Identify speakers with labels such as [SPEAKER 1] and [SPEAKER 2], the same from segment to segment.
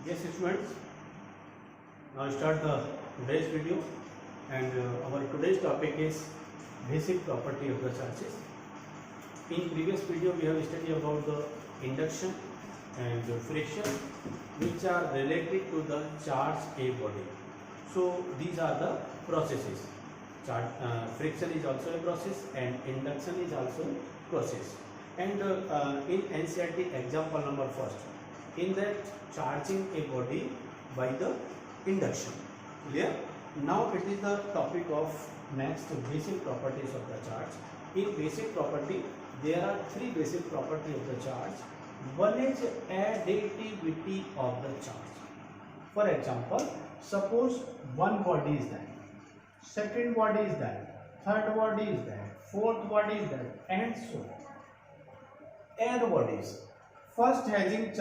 [SPEAKER 1] Yes, students. Now start the today's video, and our today's topic is basic property of the charges. In previous video, we have studied about the induction and friction, which are related to the charge a body. So these are the processes. Friction is also a process, and induction is also a process. And in NCERT example number first, in that charging a body by the induction. Clear? Now it is the topic of next basic properties of the charge. In basic property, there are three basic properties of the charge. One is additivity of the charge. For example, suppose one body is there, second body is there, third body is there, fourth body is there, and so on. N bodies. First having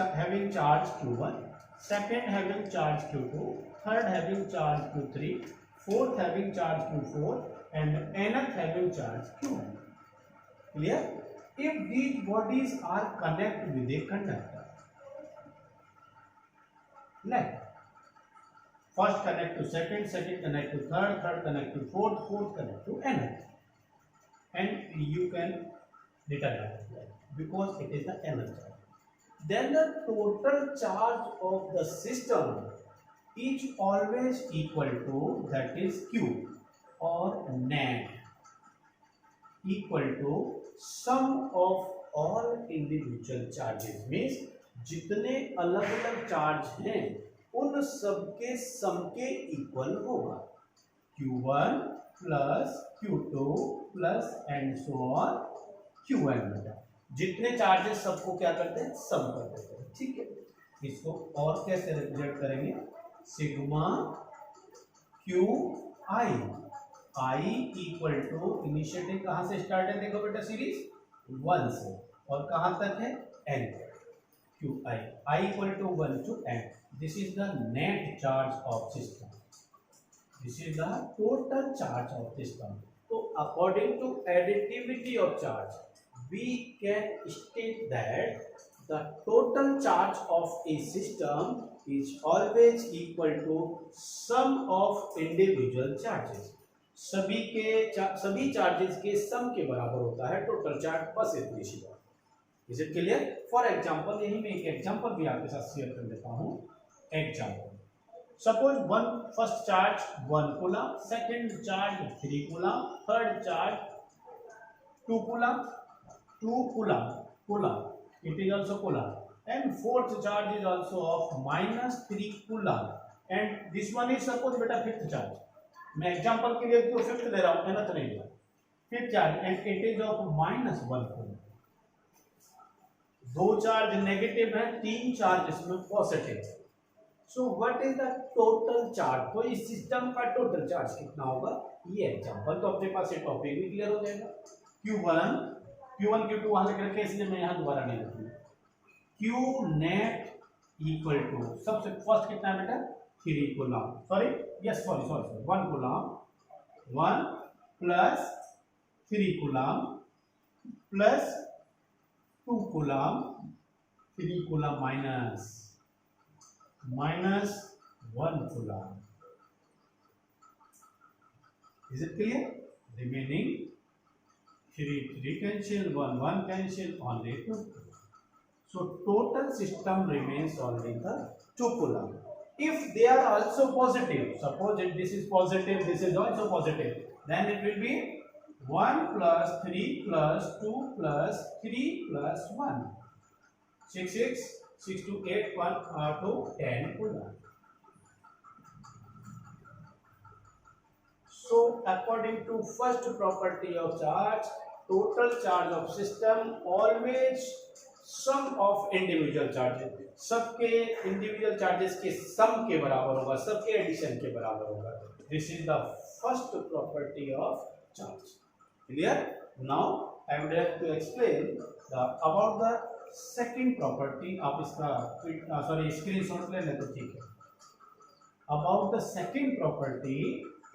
[SPEAKER 1] charge Q1, second having charge Q2, third having charge Q3, fourth having charge Q4, and nth having charge Q1. Clear? If these bodies are connected with a conductor, like first connect to second, second connect to third, third connect to fourth, fourth connect to nth, and you can determine because it is the nth charge. Then the total charge of the system is always equal to, that is Q or net, equal to sum of all individual charges. Means जितने अलग अलग charge हैं उन सबके सम के equal होगा Q1 plus Q2 plus and so on Qn बेटा। जितने चार्जेस सबको क्या करते हैं, सम कर देते हैं। ठीक है, इसको और कैसे रिप्रेजेंट करेंगे, sigma q i, i equal to initiative कहां से स्टार्ट है, देखो बेटा सीरीज 1 से और कहां तक है n, Q i, i equal to 1 to n। This is the net charge of system, this is the total charge of system. तो according to additivity of charge we can state that the total charge of a system is always equal to sum of individual charges। सभी charges के सम के बराबर होता है total charge, बस इतनी सी बात। Is it clear? For example, यही मैं एक एग्जांपल भी आपके साथ शेयर कर देता हूं। Example, suppose first charge 1 coulomb, second charge 3 coulomb, third charge 2 coulomb, 2 coulomb, it is also coulomb, and fourth charge is also of -3 coulomb, and this one is suppose बेटा fifth charge, मैं example के लिए तो fifth ले रहा हूं, nth नहीं लिया, fifth charge and it is of -1 coulomb। दो चार्ज नेगेटिव है, तीन चार्ज इसमें पॉजिटिव है। So what is the total charge, तो इस सिस्टम का टोटल चार्ज कितना होगा, ये एग्जांपल तो अपने पास ये टॉपिक भी क्लियर हो जाएगा। Q1 Q2 वहां से करके, इसलिए मैं यहां दोबारा नहीं लिखूंगा। Q नेट इक्वल टू, सबसे फर्स्ट कितना है बेटा 3 coulomb, sorry 1 coulomb, 1 plus 3 coulomb plus 2 coulomb, 3 coulomb minus 1 coulomb. Is it clear? Remaining 3 cancel, 1 cancel, only 2. So total system remains only the 2 coulomb. If they are also positive, suppose if this is positive, this is also positive, then it will be 1 plus 3 plus 2 plus 3 plus 1, 6 to 8, 1 to 10 coulomb. So according to first property of charge, total charge of system always sum of individual charges, सबके individual charges के सम के बराबर होगा, सबके addition के बराबर होगा। This is the first property of charge. Clear? Now I would like to explain about the second property. आप इसका सॉरी स्क्रीनशॉट ले लें तो ठीक है। About the second property,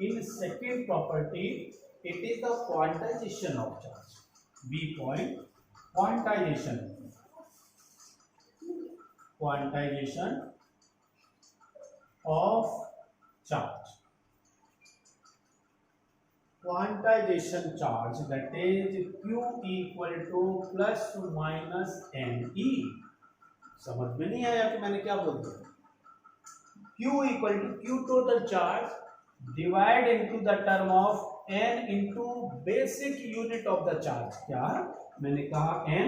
[SPEAKER 1] in second property it is the quantization of charge, B point, quantization of charge. Quantization charge, that is Q equal to plus minus NE. समझ में नहीं आया कि मैंने क्या बोल दिया? Q equal to Q total charge divide into the term of N into basic unit of the charge. क्या मैंने कहा? N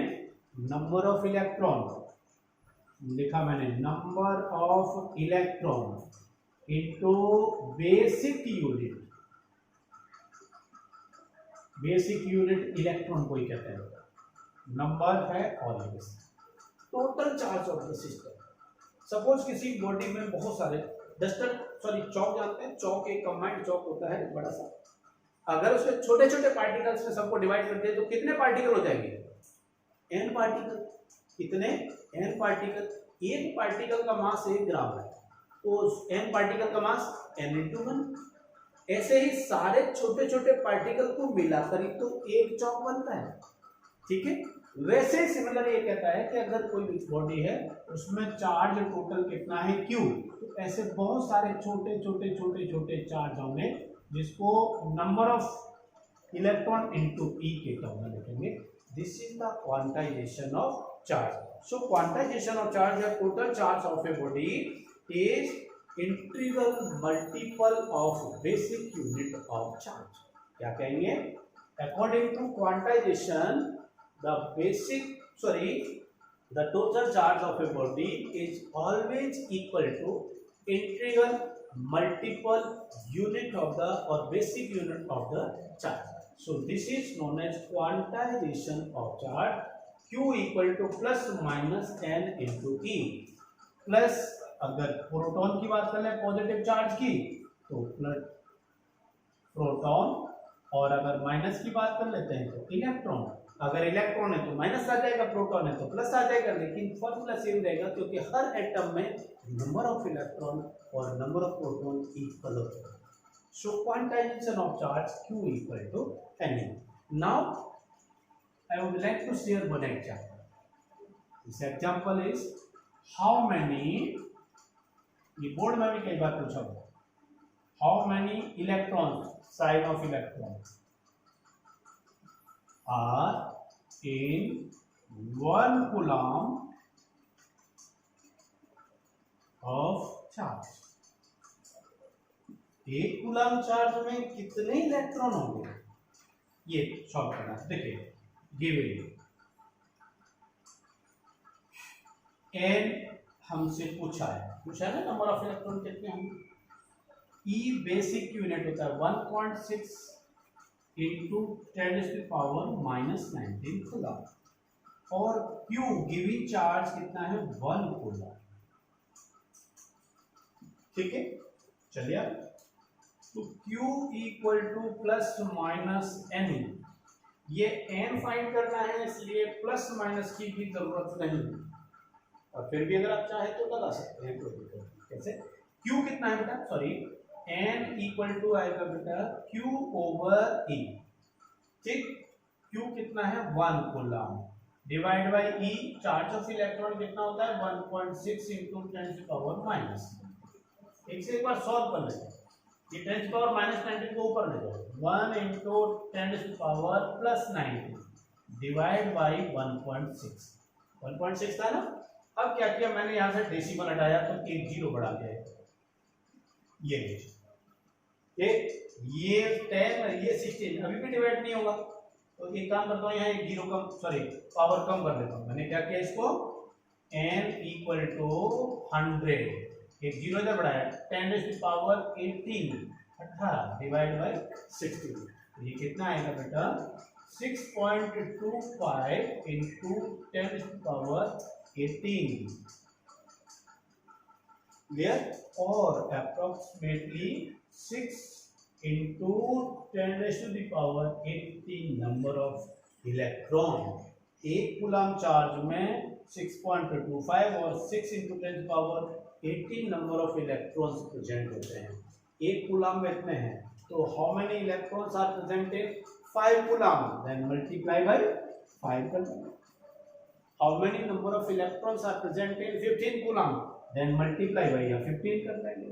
[SPEAKER 1] नंबर ऑफ इलेक्ट्रॉन, लिखा मैंने number of electron into basic unit. Basic unit electron को ही कहते हैं, number है always. Total charge of the system. Suppose किसी बॉडी में बहुत सारे चौक जानते हैं? चौक एक कंबाइंड चौक होता है बड़ा सा. अगर उसके छोटे छोटे पार्टिकल्स में सबको डिवाइड करते हैं तो कितने पार्टिकल हो जाएंगे? n particle. कितने? n particle. एक पार्टिकल का मास 1 ग्राम है, तो n पार्टिकल का मास n into 1. ऐसे ही सारे छोटे छोटे पार्टिकल को मिलाकर ही तो एक चौक बनता है. ठीक है. वैसे सिमिलर ये कहता है कि अगर कोई बॉडी है उसमें चार्ज टोटल कितना है? Q. तो ऐसे बहुत सारे छोटे छोटे छोटे छोटे चार्ज होंगे जिसको number of electron into E के टर्म में लिखेंगे. This is the quantization of charge. So quantization of charge है total charge of a body is integral multiple of basic unit of charge. क्या कहेंगे? According to quantization the total charge of a body is always equal to integral multiple unit of the or basic unit of the charge. So this is known as quantization of charge. Q equal to plus minus n into E. Plus अगर proton की बात कर ले positive charge की तो plus proton, और अगर minus की बात कर लेते हैं तो इलेक्ट्रॉन. अगर इलेक्ट्रॉन है तो माइनस आ जाएगा, प्रोटॉन है तो प्लस आ जाएगा. लेकिन फॉर्मूला सेम रहेगा क्योंकि हर एटम में नंबर ऑफ इलेक्ट्रॉन और नंबर ऑफ प्रोटॉन इक्वल होते हैं. So quantization of charge Q equal to NE. Now I would like to share one example. This example is how many, ये board में भी कई बार पूछा हुआ, how many electrons, sign of electrons are in 1 coulomb of charge. 1 coulomb charge में कितने electron होंगे? ये सॉल्व करना. देखिए गिवन n हमसे पूछा है ना नंबर ऑफ इलेक्ट्रॉन कितने होंगे. E बेसिक यूनिट होता है 1.6 इंटू 10⁻⁻19 कूलम, और Q गिवन चार्ज कितना है? 1 कूलम. ठीक है. चलिए तो Q equal two plus minus n. ये n फाइंड करना है इसलिए प्लस माइनस की भी जरूरत नहीं, और फिर भी अगर आप चाहे तो लगा सकते हैं. कैसे? Q कितना है बेटा? सॉरी n इक्वल टू आएगा बेटा Q ओवर E. ठीक. Q कितना है? 1 coulomb divide by E. Charge of electron कितना होता है? 1.6 इंटू 10⁻⁻. एक बार सॉल्व कर लेते हैं. ये 10⁻⁻19 को ऊपर ले जाओ. 1 इंटू 10⁻+19 डिवाइड बाई 1.6. 1.6 था ना. अब क्या किया मैंने? यहां से डेसिमल हटाया तो एक जीरो बढ़ा दिया. ये 10 ये 16 अभी भी डिवाइड नहीं होगा, तो एक काम करता हूँ यहाँ एक जीरो कम, सॉरी पावर कम कर देता हूँ. मैंने क्या किया? इसको n इक्वल टू 100, एक जीरो इधर बढ़ाया, 10⁻18 डिवाइड बाई 16. ये कितना आएगा बेटा? 6.25 इंटू 10⁻18. क्लियर? और approximately 6 into 10⁻18 number of electron. एक कूलम चार्ज में 6.25 और 6 into 10⁻18 number of electrons present होते हैं. एक कूलम में इतने हैं, तो how many electrons are present in 5 coulomb? Then multiply by 5 कर दो. How many number of electrons are present in 15 coulomb? Then multiply by या 15 कर देंगे।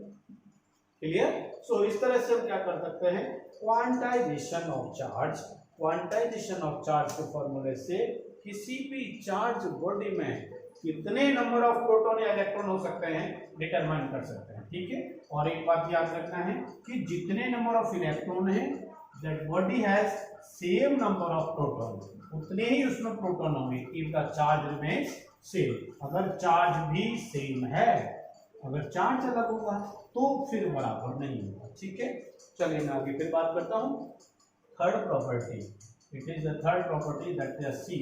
[SPEAKER 1] क्लियर? सो इस तरह से हम क्या कर सकते हैं, quantization of charge, quantization of charge के फॉर्मूले से किसी भी चार्ज बॉडी में कितने नंबर ऑफ प्रोटॉन या इलेक्ट्रॉन हो सकते हैं डिटरमाइन कर सकते हैं। ठीक है, और एक बात याद रखना है कि जितने नंबर ऑफ इलेक्ट्रॉन है that body has same number of proton, उतने ही उसमें प्रोटॉन होंगे if the charge remains same. अगर चार्ज भी सेम है, अगर चार्ज अलग होगा तो फिर बराबर नहीं होगा। ठीक है, चलिए मैं आगे फिर बात करता हूँ। Third property, it is the third property that we see,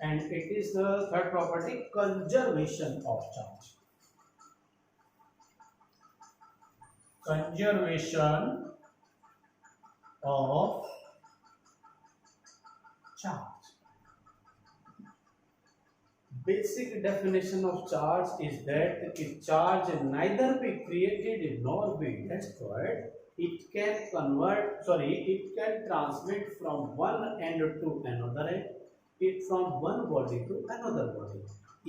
[SPEAKER 1] and it is the third property, conservation of charge. Conservation of charge. Basic definition of charge is that if charge neither be created nor be destroyed, it can transmit from one end to another end, it from one body to another body.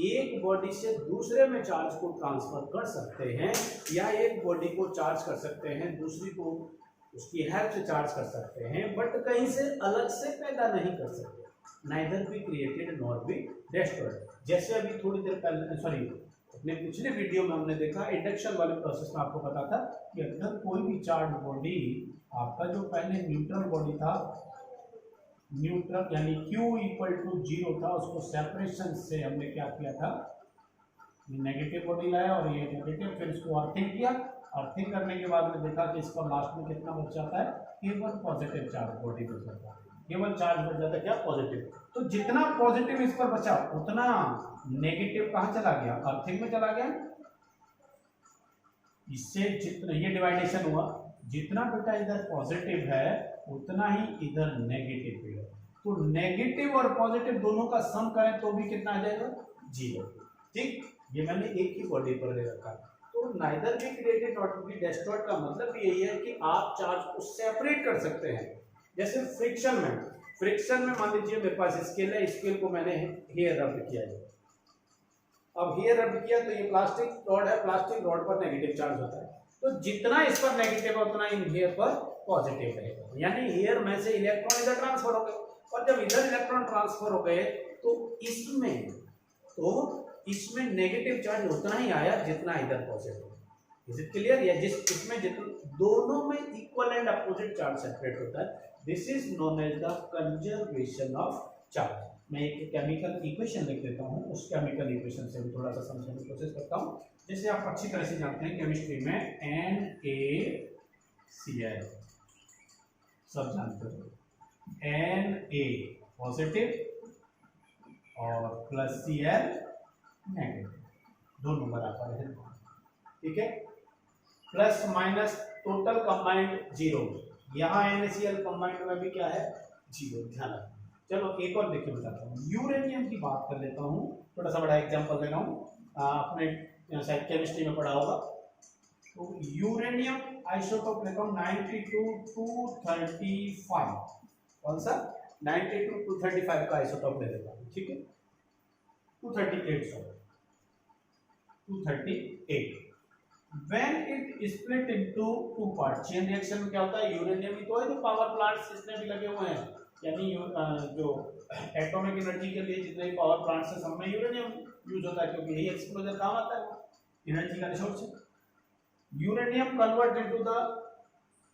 [SPEAKER 1] एक body से दूसरे में charge को transfer कर सकते हैं, या एक बॉडी को चार्ज कर सकते हैं, दूसरी को उसकी हेल्प से चार्ज कर सकते हैं, बट कहीं से अलग से पैदा नहीं कर सकते। Neither be created nor be destroyed. जैसे अभी थोड़ी देर पहले अपने पिछले वीडियो में हमने देखा, इंडक्शन वाले प्रोसेस में आपको पता था कि अगर कोई भी चार्ज बॉडी, आपका जो पहले न्यूट्रल बॉडी था, न्यूट्रल यानी Q इक्वल टू 0 था, उसको सेपरेशन से हमने क्या किया था, नेगेटिव बॉडी लाया और ये नेगेटिव, फिर इसको अर्थिंग किया। अर्थिंग करने के बाद में देखा कि इसका लास्ट में कितना बच जाता है, केवल पॉजिटिव चार्ज बॉडी बच जाता है, केवल चार्ज बच जाता है क्या, पॉजिटिव। तो जितना पॉजिटिव इस पर बचा उतना नेगेटिव कहाँ चला गया, अर्थिंग में चला गया। इससे जितना ये डिवाइडेशन हुआ, जितना बेटा इधर पॉजिटिव है उतना ही इधर नेगेटिव भी है। तो नेगेटिव और पॉजिटिव दोनों का सम करें तो भी कितना आ जाएगा, 0। ठीक, ये मैंने एक ही बॉडी पर ले रखा। तो neither be created not be destroyed का मतलब यही है कि आप चार्ज को सेपरेट कर सकते हैं। जैसे फ्रिक्शन में मान लीजिए मेरे पास स्केल है, स्केल को मैंने हेयर रब किया है। अब हेयर रब किया तो ये प्लास्टिक रॉड है, प्लास्टिक रॉड पर नेगेटिव चार्ज होता है, तो जितना इस पर नेगेटिव है उतना इन हेयर पर पॉजिटिव रहेगा, यानी हेयर में से इलेक्ट्रॉन इधर ट्रांसफर हो गए, और जब इधर इलेक्ट्रॉन ट्रांसफर हो गए तो इसमें नेगेटिव चार्ज उतना ही आया जितना इधर पॉजिटिव। Is it clear? या इसमें दोनों में equal and opposite charge separate होता है, this is known as the conservation of charge. मैं एक केमिकल इक्वेशन लिख देता हूँ, उस केमिकल इक्वेशन से भी थोड़ा सा समझने की कोशिश करता हूँ। जैसे आप अच्छी तरह से जानते हैं केमिस्ट्री में NaCl सब जानते हो, Na पॉजिटिव और प्लस Cl नेगेटिव, दो नंबर आता है। ठीक है, प्लस माइनस टोटल कंबाइंड 0, यहाँ NaCl कंबाइंड में भी क्या है, 0, ध्यान रखना। चलो एक और देखिए बताता हूँ, यूरेनियम की बात कर लेता हूँ, थोड़ा सा बड़ा एग्जांपल ले रहा हूँ, आपने शायद केमिस्ट्री में पढ़ा होगा। तो यूरेनियम आइसोटोप लेता हूँ 92-235, कौन सा 92-235 का आइसोटोप ले लेता हूँ। ठीक है, 238 when it split into two parts, chain reaction में क्या होता है, यूरेनियम ही तो है जो पावर प्लांट्स जितने भी लगे हुए हैं, यानी जो एटॉमिक एनर्जी के लिए जितने भी पावर प्लांट्स हैं सब में यूरेनियम यूज होता है, क्योंकि यही एक्सप्लोजर काम आता है, एनर्जी का रिसोर्स है। Uranium convert into the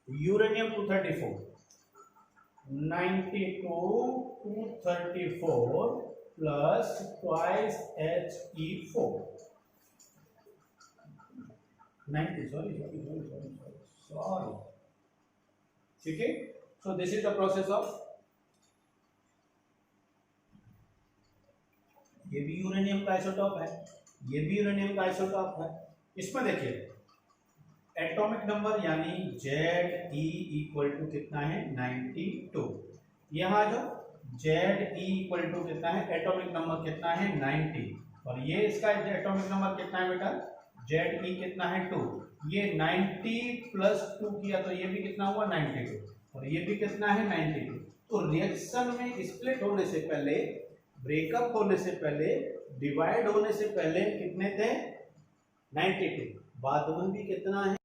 [SPEAKER 1] uranium 234, 92-234 plus twice He4 90, sorry. ठीक है, so this is the process of, ये भी यूरेनियम का आइसोटॉप है, ये भी यूरेनियम का आइसोटॉप है। इसमें देखिए एटॉमिक नंबर यानी Ze इक्वल टू कितना है, 92। यहाँ जो Ze इक्वल टू कितना है, एटॉमिक नंबर कितना है, 90, और ये इसका एटॉमिक नंबर कितना है बेटा, Ze कितना है, 2। ये 90 प्लस 2 किया तो ये भी कितना हुआ, 92, और ये भी कितना है, 92। तो रिएक्शन में स्प्लिट होने से पहले, ब्रेकअप होने से पहले, डिवाइड होने से पहले कितने थे, 92 बादमन भी कितना है